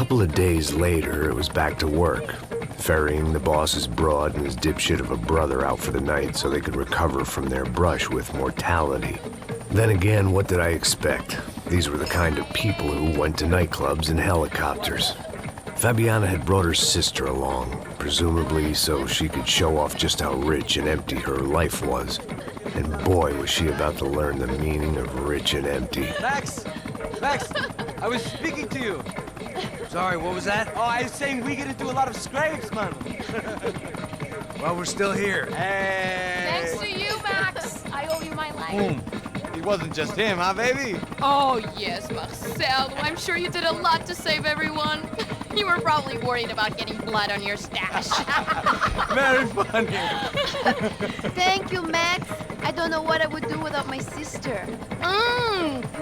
couple of days later, it was back to work, ferrying the boss's broad and his dipshit of a brother out for the night so they could recover from their brush with mortality. Then again, what did I expect? These were the kind of people who went to nightclubs in helicopters. Fabiana had brought her sister along, presumably so she could show off just how rich and empty her life was. And boy, was she about to learn the meaning of rich and empty. Max! Max! I was speaking to you. Sorry, what was that? Oh, I was saying we get to do a lot of scrapes, man. Well, we're still here. Hey! Thanks to you, Max. I owe you my life. Boom. It wasn't just him, huh, baby? Oh, yes, Marcel. I'm sure you did a lot to save everyone. You were probably worried about getting blood on your stash. Very funny. Thank you, Max. I don't know what I would do without my sister.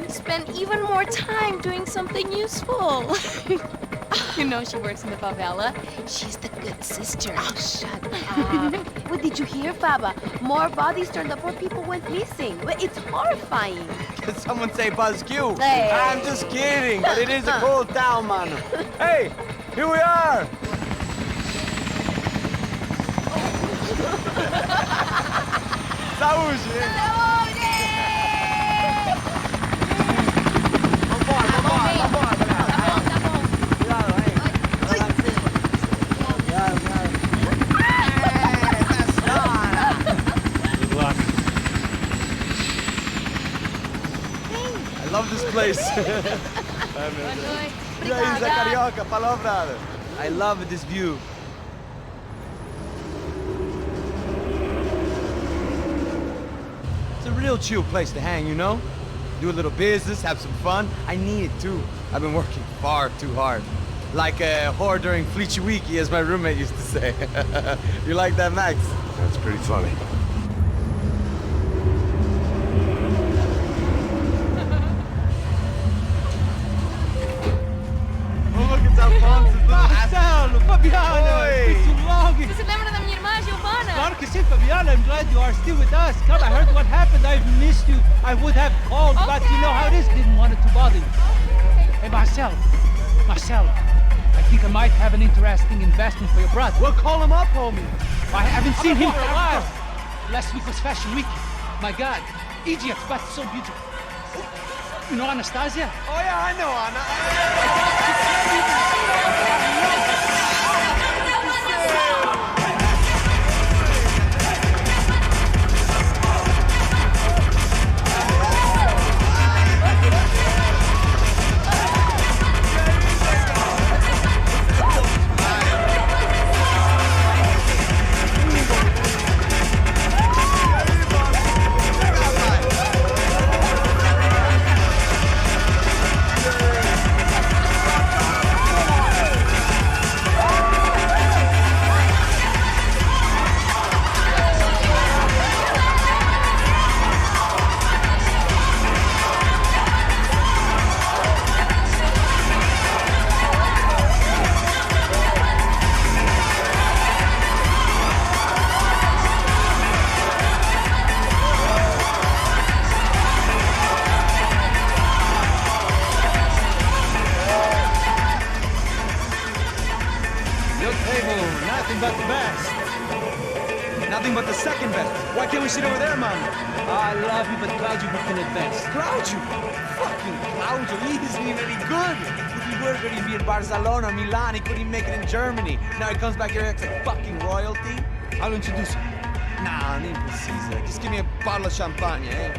Spend even more time doing something useful. You know she works in the favela. She's the good sister. Oh, shut up. What did you hear, Faba? More bodies turned up where people went missing. It's horrifying. Did someone say Buzz Q? Hey. I'm just kidding, but it is a cool town, man. Hey, here we are. Saúde! I love this place. Carioca, palavra. I love this view. It's a real chill place to hang, you know? Do a little business, have some fun. I need it too. I've been working far too hard. Like a whore during Fleechy Weeky, as my roommate used to say. You like that, Max? That's pretty funny. Marcelo, Fabiana, it's been too long. Você se lembra da minha irmã, Giovanna? Claro que sim, Fabiana. I'm glad you are still with us. Come, I heard what happened. I've missed you. I would have called, but you know how it is. Didn't want it to bother you. Hey, Marcelo, I think I might have an interesting investment for your brother. Well, call him up, homie. I haven't seen him for a while. Last week was Fashion Week. My God, Egypt, but so beautiful. You know Anastasia? Oh, yeah, I know Anna. Nothing but the best. Nothing but the second best. Why can't we sit over there, man? I love you, but Claudio booked in advance. Claudio? Fucking Claudio, he isn't even any good. If he were good, he'd be in Barcelona, Milan. He couldn't make it in Germany. Now he comes back here acts like fucking royalty. I'll introduce you. Nah, nem precisa. Just give me a bottle of champagne, eh?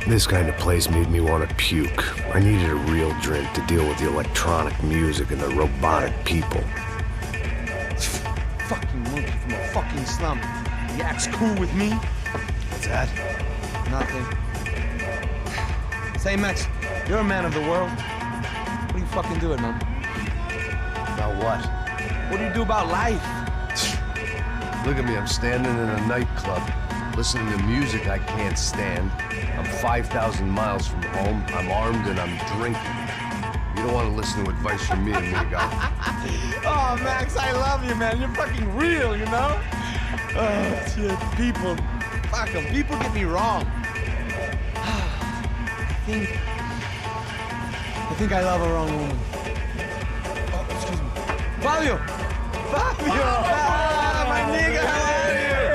This kind of place made me want to puke. I needed a real drink to deal with the electronic music and the robotic people. Fucking monkey from a fucking slum. He acts cool with me. What's that? Nothing. Say, Max, you're a man of the world. What do you fucking do it, man? About what? What do you do about life? Look at me, I'm standing in a nightclub, listening to music I can't stand. I'm 5,000 miles from home, I'm armed and I'm drinking. You don't want to listen to advice from me, amigo. Oh, Max, I love you, man. You're fucking real, you know? Oh, shit, people. Fuck them. People get me wrong. I think I love a wrong woman. Fabio! Fabio! Ah, my nigga, how are you?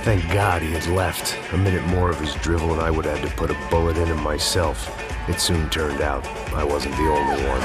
Thank God he had left. A minute more of his drivel and I would have had to put a bullet in him myself. It soon turned out I wasn't the only one.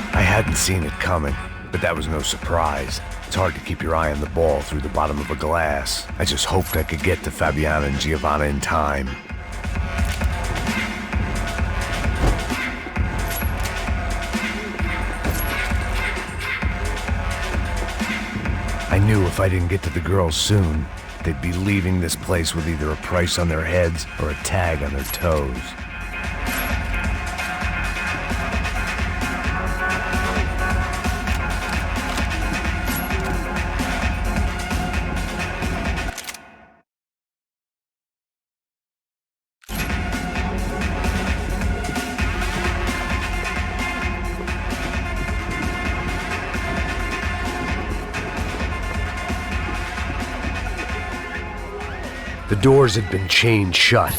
I hadn't seen it coming, but that was no surprise. It's hard to keep your eye on the ball through the bottom of a glass. I just hoped I could get to Fabiana and Giovanna in time. I knew if I didn't get to the girls soon, they'd be leaving this place with either a price on their heads or a tag on their toes. The doors had been chained shut.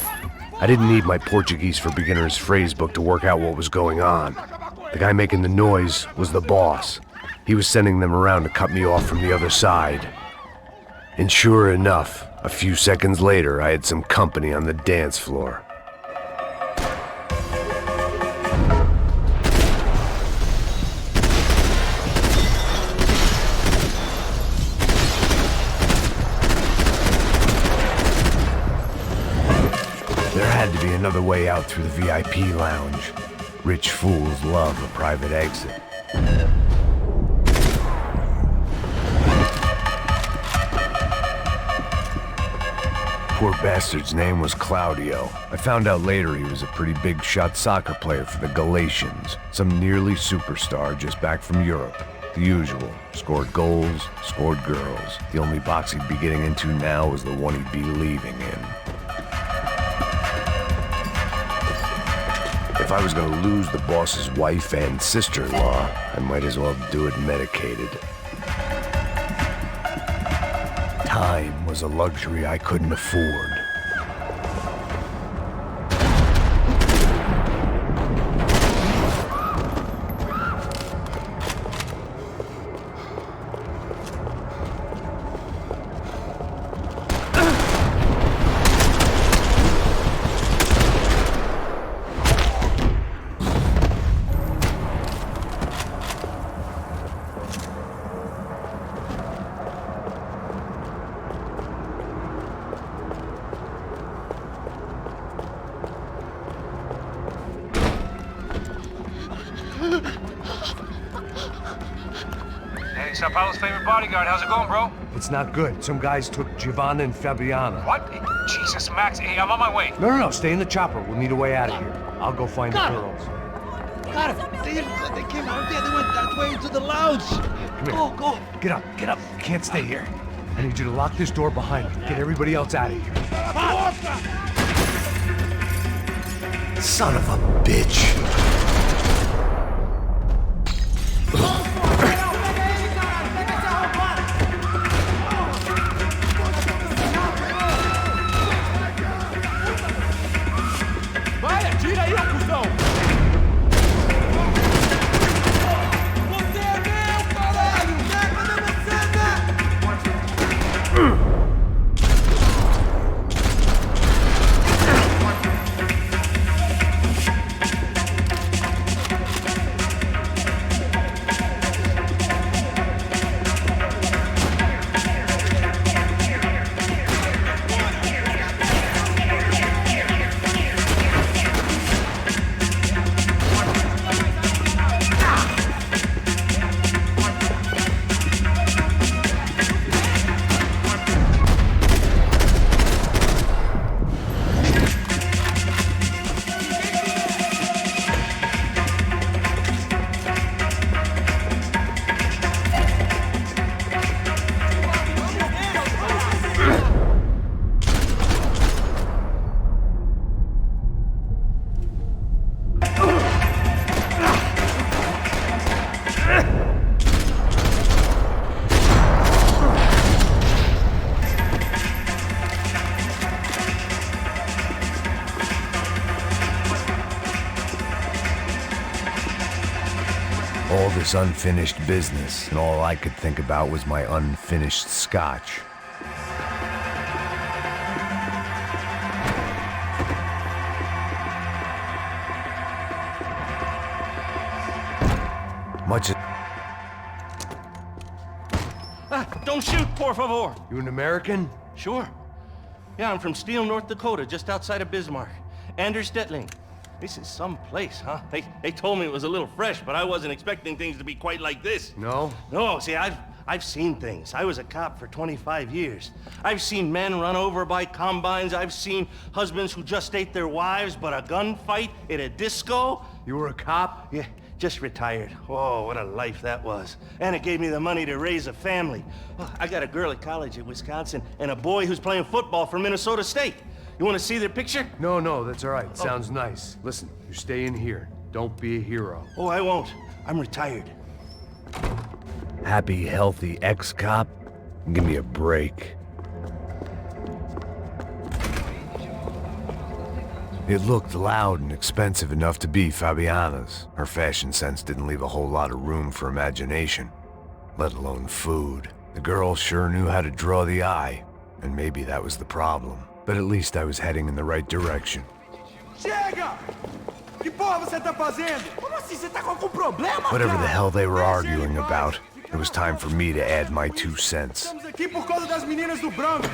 I didn't need my Portuguese for Beginners phrase book to work out what was going on. The guy making the noise was the boss. He was sending them around to cut me off from the other side. And sure enough, a few seconds later, I had some company on the dance floor. There had to be another way out through the VIP lounge. Rich fools love a private exit. Poor bastard's name was Claudio. I found out later he was a pretty big shot soccer player for the Galatians. Some nearly superstar just back from Europe. The usual. Scored goals, scored girls. The only box he'd be getting into now was the one he'd be leaving in. If I was going to lose the boss's wife and sister-in-law, I might as well do it medicated. Time was a luxury I couldn't afford. Hey, Sao Paulo's favorite bodyguard. How's it going, bro? It's not good. Some guys took Giovanna and Fabiana. What? Jesus, Max. Hey, I'm on my way. No. Stay in the chopper. We'll need a way out of here. I'll go find the girls. Got it. They came out there. They went that way into the lounge. Come here. Go. Get up. You can't stay here. I need you to lock this door behind me. Get everybody else out of here. Son of a bitch. All this unfinished business, and all I could think about was my unfinished scotch. Much as... Don't shoot, por favor. You an American? Sure. Yeah, I'm from Steele, North Dakota, just outside of Bismarck. Anders Stetling. This is some place, huh? They told me it was a little fresh, but I wasn't expecting things to be quite like this. No? No, see, I've seen things. I was a cop for 25 years. I've seen men run over by combines. I've seen husbands who just ate their wives, but a gunfight at a disco. You were a cop? Yeah, just retired. Oh, what a life that was. And it gave me the money to raise a family. Oh, I got a girl at college at Wisconsin and a boy who's playing football for Minnesota State. You want to see their picture? No, that's all right. Sounds nice. Listen, you're staying here. Don't be a hero. Oh, I won't. I'm retired. Happy, healthy ex-cop? Give me a break. It looked loud and expensive enough to be Fabiana's. Her fashion sense didn't leave a whole lot of room for imagination, let alone food. The girl sure knew how to draw the eye, and maybe that was the problem. But at least I was heading in the right direction. Chega! Que porra você tá fazendo? Como assim? Você tá com algum problema? Whatever the hell they were arguing about, it was time for me to add my 2 cents. Estamos aqui por causa das meninas do branco.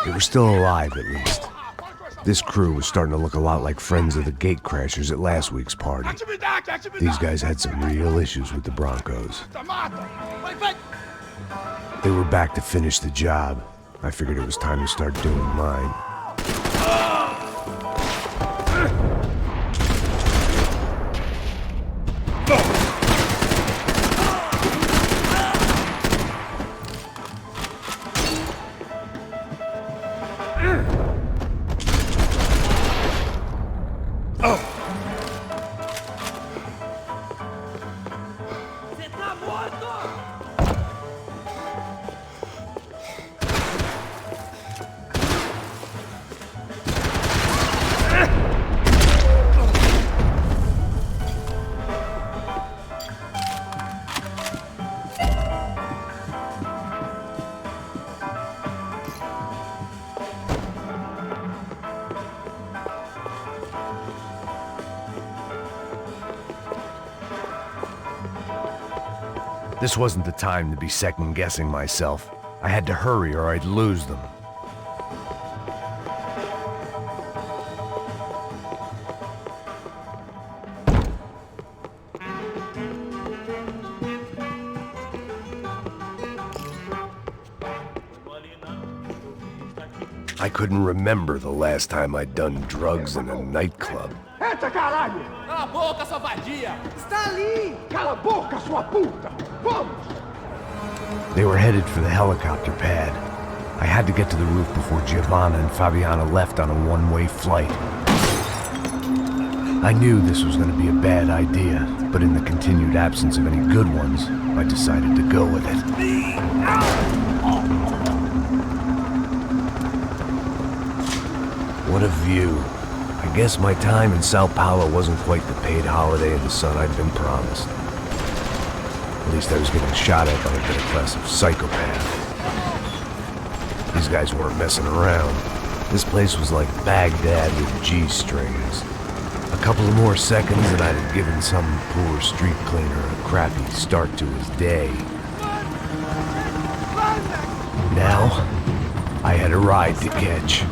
They were still alive, at least. This crew was starting to look a lot like friends of the gatecrashers at last week's party. These guys had some real issues with the Broncos. They were back to finish the job. I figured it was time to start doing mine. This wasn't the time to be second-guessing myself. I had to hurry or I'd lose them. I couldn't remember the last time I'd done drugs in a nightclub. Entra, caralho! Cala a boca, sua vadia! Está ali! Cala a boca, sua puta! Vamos! They were headed for the helicopter pad. I had to get to the roof before Giovanna and Fabiana left on a one-way flight. I knew this was going to be a bad idea, but in the continued absence of any good ones, I decided to go with it. What a view. I guess my time in Sao Paulo wasn't quite the paid holiday in the sun I'd been promised. At least I was getting shot at by a middle-class psychopath. These guys weren't messing around. This place was like Baghdad with G-strings. A couple of more seconds and I'd have given some poor street cleaner a crappy start to his day. Now, I had a ride to catch.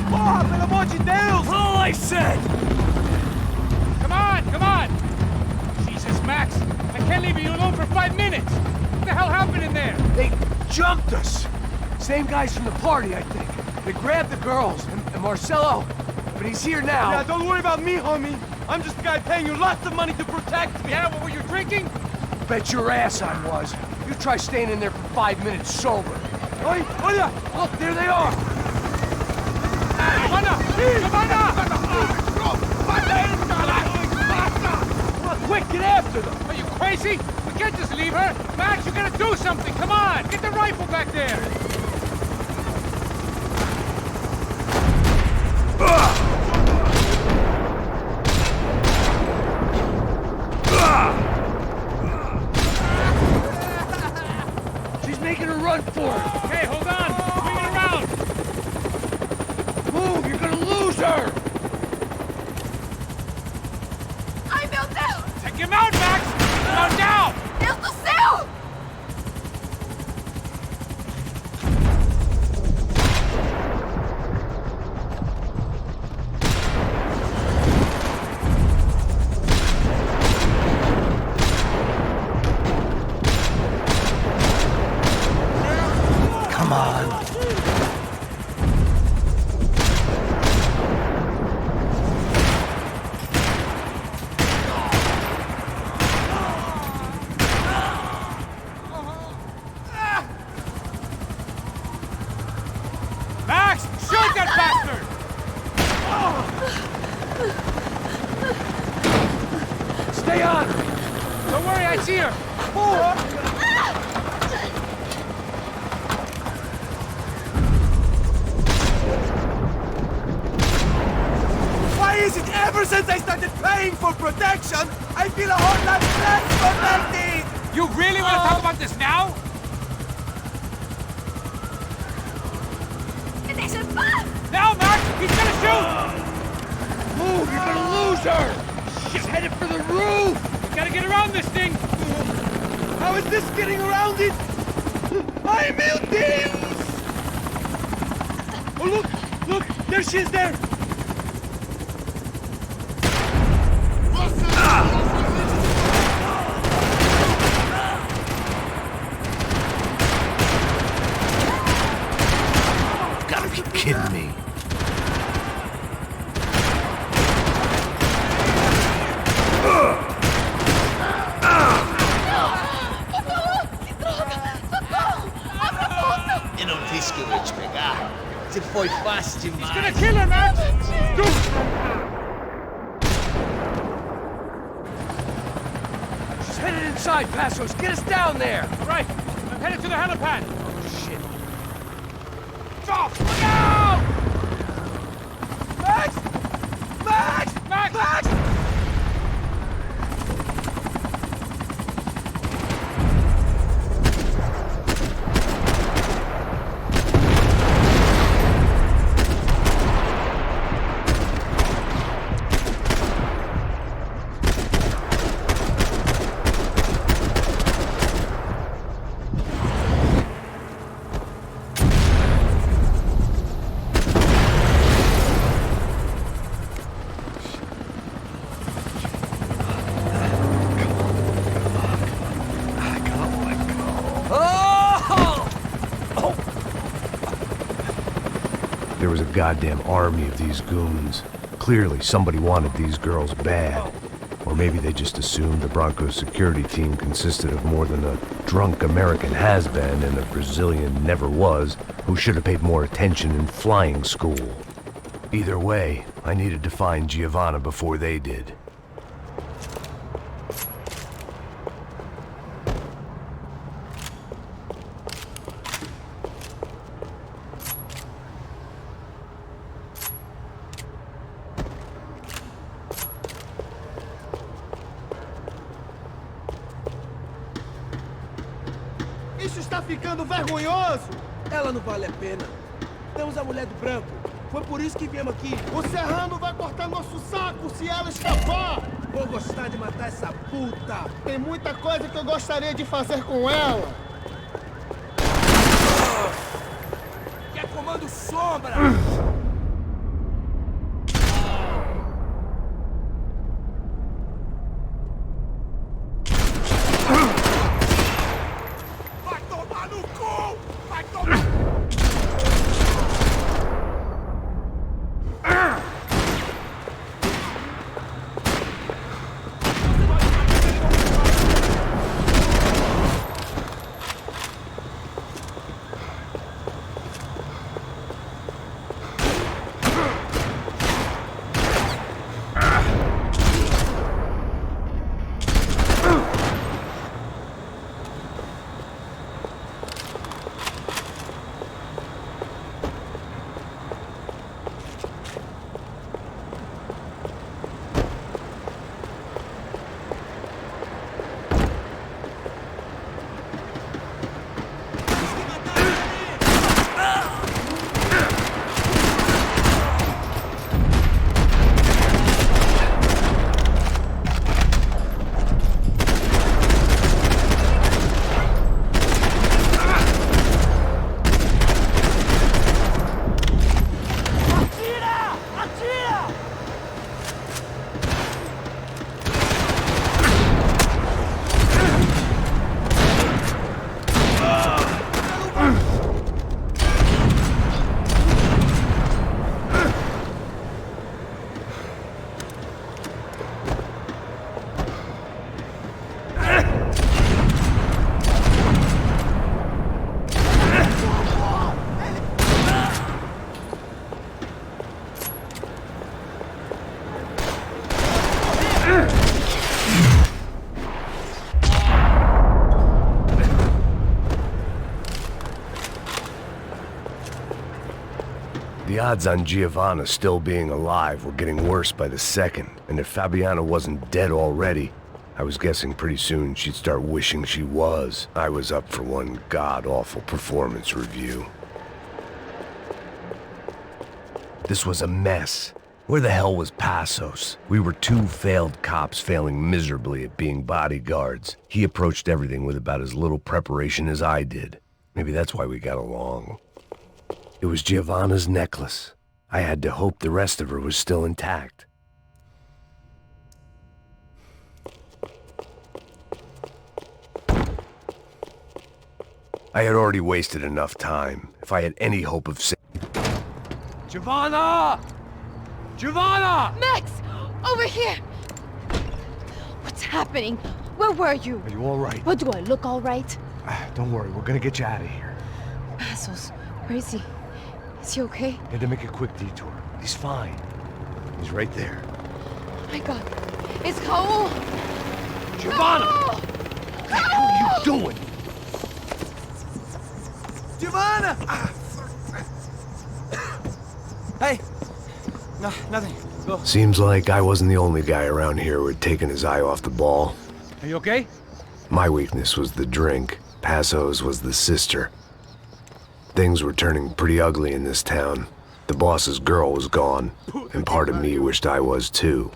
Porra, pelo amor de Deus! All I said! Come on! Jesus, Max, I can't leave you alone for 5 minutes! What the hell happened in there? They jumped us! Same guys from the party, I think. They grabbed the girls, and Marcelo, but he's here now. Yeah, don't worry about me, homie. I'm just a guy paying you lots of money to protect me. Yeah, what were you drinking? Bet your ass I was. You try staying in there for 5 minutes sober. Oi, olha! Look, there they are! Giovanna! Giovanna! Come on, quick, get after them! Are you crazy? We can't just leave her! Max, you gotta do something! Come on! Get the rifle back there! She's making a run for it! Okay, hold on! Bring it around! Move, you're gonna lose her! Ai, meu Deus! Take him out, Max! Take him out now! Deus do céu! Come on! Max, shoot that bastard! Stay on! Don't worry, I see her! Why is it ever since I started paying for protection, I feel a whole lot less protected? You really want to talk about this now? Me deixa em paz! Now, Max! He's gonna shoot! Move, you're gonna lose her! She's headed for the roof! We gotta get around this thing! How is this getting around it? Ai, meu Deus! Oh, look! Look! There she is there! Gotta be kidding me. Eu não disse que eu ia te pegar. Você foi fácil He's demais. gonna kill her, Max! She's headed inside, Passos! Get us down there! Right, I'm headed to the helipad! Shit! Stop! Look out! Max! Max! Max! Max! There was a goddamn army of these goons. Clearly, somebody wanted these girls bad. Or maybe they just assumed the Broncos security team consisted of more than a drunk American has-been and a Brazilian never-was who should have paid more attention in flying school. Either way, I needed to find Giovanna before they did. Isso está ficando vergonhoso! Ela não vale a pena. Temos a mulher do branco. Foi por isso que viemos aqui. O Serrano vai cortar nosso saco se ela escapar! Vou gostar de matar essa puta! Tem muita coisa que eu gostaria de fazer com ela! Que é comando sombra! Vai tomar no cu! Vai tomar... The odds on Giovanna still being alive were getting worse by the second, and if Fabiana wasn't dead already, I was guessing pretty soon she'd start wishing she was. I was up for one god-awful performance review. This was a mess. Where the hell was Passos? We were two failed cops failing miserably at being bodyguards. He approached everything with about as little preparation as I did. Maybe that's why we got along. It was Giovanna's necklace. I had to hope the rest of her was still intact. I had already wasted enough time. If I had any hope of Giovanna! Giovanna! Max! Over here! What's happening? Where were you? Are you all right? What, do I look all right? Don't worry, we're gonna get you out of here. Passos, where is he? Is he okay? Had to make a quick detour. He's fine. He's right there. Oh my God. It's Raul! Giovanna! Raul! What the hell are you doing? Giovanna! Hey! No, nothing. Go. Seems like I wasn't the only guy around here who had taken his eye off the ball. Are you okay? My weakness was the drink. Passos was the sister. Things were turning pretty ugly in this town. The boss's girl was gone, and part of me wished I was too.